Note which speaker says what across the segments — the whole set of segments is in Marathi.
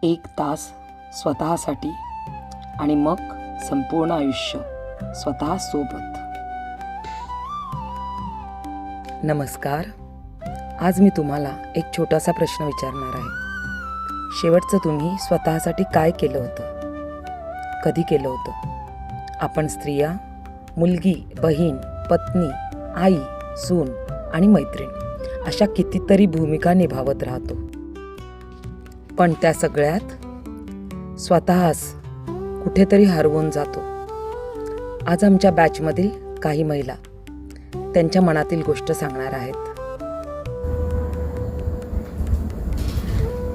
Speaker 1: एक तास स्वतःसाठी आणि मग संपूर्ण आयुष्य स्वतःसोबत. नमस्कार. आज मी तुम्हाला एक छोटासा प्रश्न विचारणार आहे. शेवटचं तुम्ही स्वतःसाठी काय केलं होतं? कधी केलं होतं? आपण स्त्रिया, मुलगी, बहीण, पत्नी, आई, सून आणि मैत्रीण अशा कितीतरी भूमिका निभावत राहतो. पण त्या सगळ्यात स्वतःस कुठेतरी हरवून जातो. आज आमच्या बॅचमधील काही महिला त्यांच्या मनातील गोष्ट सांगणार आहेत.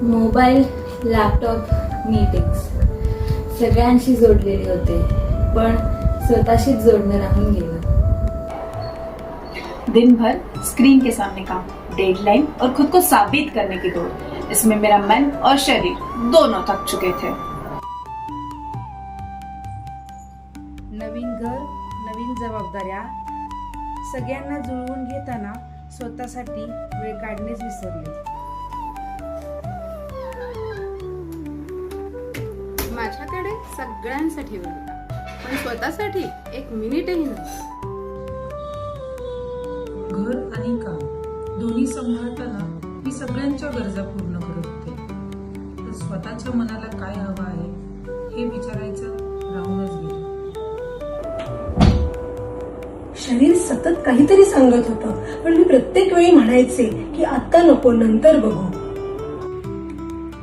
Speaker 2: मोबाईल, लॅपटॉप, मीटिंग्स सगळ्यांशी जोडलेले होते, पण स्वतःशीच जोडणं राहून गेलं.
Speaker 3: दिन भर स्क्रीन के सामने काम, डेडलाइन और खुद को साबित करने की दौड़, इसमें मेरा मन और शरीर दोनों थक चुके थे.
Speaker 4: नवीन घर, नवीन जबाबदाऱ्या सगळ्यांना जुळवून घेताना स्वतःसाठी वेळ काढणेच विसरले.
Speaker 5: माझ्याकडे सगळ्यांसाठी वेळ होता, पण स्वतःसाठी एक मिनिटही नव्हतं.
Speaker 6: घर आणि काम दोन्ही सांभाळताना मी सगळ्यांच्या गरजा पूर्ण करत होते, तर स्वतःच्या मनाला काय हवं आहे हे विचारायचं राहूनच गेलं.
Speaker 7: शरीर सतत काहीतरी सांगत होतं, पण मी प्रत्येक वेळी म्हणायचे की आता नको, नंतर बघू.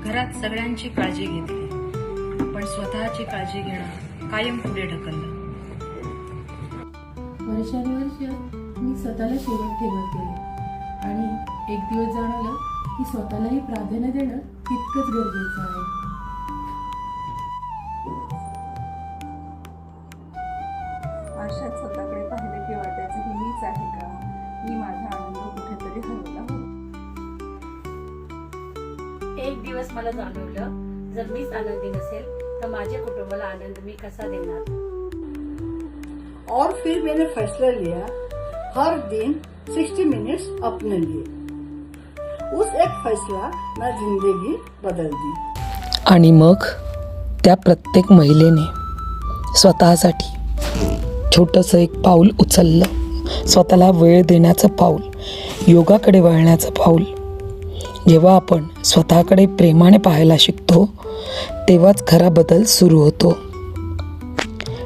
Speaker 8: घरात सगळ्यांची काळजी घेतली, पण स्वतःची काळजी घेणं कायम पुढे ढकललं.
Speaker 9: वर्षानुवर्ष मी स्वतःला शेवट ठेवत गेले आणि एक दिवस जाणवलं की स्वतःलाही प्राधान्य देणं तितकंच गरजेचं आहे.
Speaker 10: आरशात स्वतःकडे पाहिलं की वाटायचं की मीच आहे का, मी माझा आनंद कुठेतरी हरवला हो.
Speaker 11: एक दिवस मला जाणवलं, जर मीच आनंदी नसेल तर माझ्या कुटुंबाला आनंद मी कसा देणार.
Speaker 12: और फिर मैंने फैसला लिया, हर दिन 60 मिनट्स अपने लिए. उस एक फैसला मैं जिंदगी बदल दी.
Speaker 1: आणि मग त्या प्रत्येक महिलेने स्वतःसाठी छोटंसं एक पाऊल उचललं. स्वतःला वेळ देण्याचं पाऊल, योगाकडे वळण्याचं पाऊल. जेव्हा आपण स्वतःकडे प्रेमाने पाहायला शिकतो तेव्हाच खरा बदल सुरू होतो.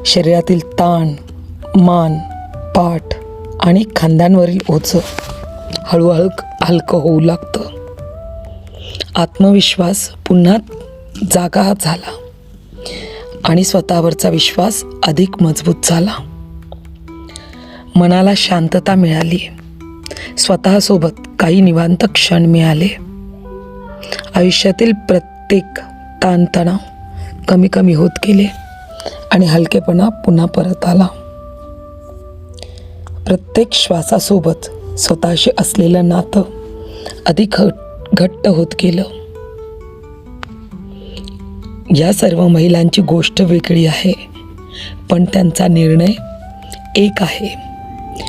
Speaker 1: शरीरातील ताण, मान, पाठ आणि खांद्यांवरील ओझं हळूहळू हलकं होऊ लागतं. आत्मविश्वास पुन्हा जागा झाला आणि स्वतःवरचा विश्वास अधिक मजबूत झाला. मनाला शांतता मिळाली. स्वतःसोबत काही निवांत क्षण मिळाले. आयुष्यातील प्रत्येक ताणतणाव कमी कमी होत गेले आणि हलकेपणा पुन्हा परत आला. प्रत्येक श्वासासोबत स्वतःशी असलेलं नातं अधिक घट्ट होत गेलं. या सर्व महिलांची गोष्ट वेगळी आहे, पण त्यांचा निर्णय एक आहे,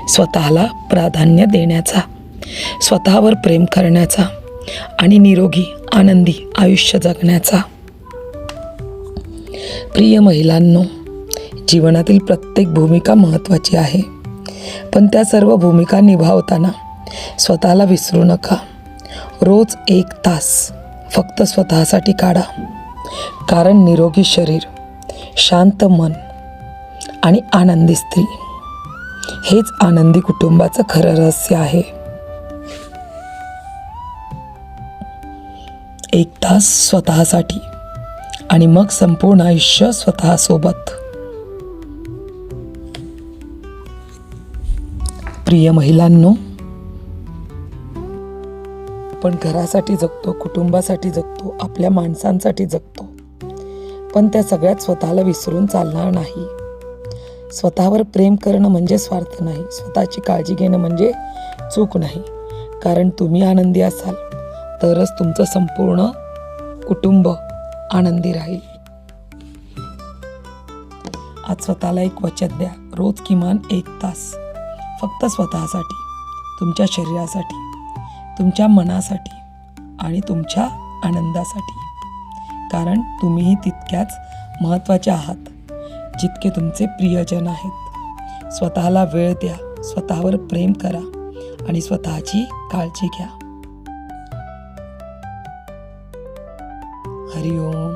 Speaker 1: स्वतःला प्राधान्य देण्याचा, स्वतःवर प्रेम करण्याचा आणि निरोगी आनंदी आयुष्य जगण्याचा. प्रिय महिलांनो, जीवनातील प्रत्येक भूमिका महत्त्वाची आहे, पण त्या सर्व भूमिका निभावताना स्वतःला विसरू नका. रोज एक तास फक्त स्वतःसाठी काढा, कारण निरोगी शरीर, शांत मन आणि आनंदी स्त्री हेच आनंदी कुटुंबाचं खरं रहस्य आहे. एक तास स्वतःसाठी आणि मग संपूर्ण आयुष्य स्वतःसोबत. प्रिय महिलांनो, आपण घरासाठी जगतो, कुटुंबासाठी जगतो, आपल्या माणसांसाठी जगतो, पण त्या सगळ्यात स्वतःला विसरून चालणार नाही. स्वतःवर प्रेम करणं म्हणजे स्वार्थ नाही, स्वतःची काळजी घेणं म्हणजे चूक नाही, कारण तुम्ही आनंदी असाल तरच तुमचं संपूर्ण कुटुंब आनंदी राहील. आज स्वतःला एक वचन द्या, रोज किमान 1 तास फक्त स्वतःसाठी, तुमच्या शरीरासाठी, तुमच्या मनासाठी आणि तुमच्या आनंदासाठी. कारण तुम्हीही तितक्याच महत्त्वाचे आहात जितके तुमचे प्रियजन आहेत. स्वतःला वेळ द्या, स्वतःवर प्रेम करा आणि स्वतःची काळजी घ्या. हरिओम.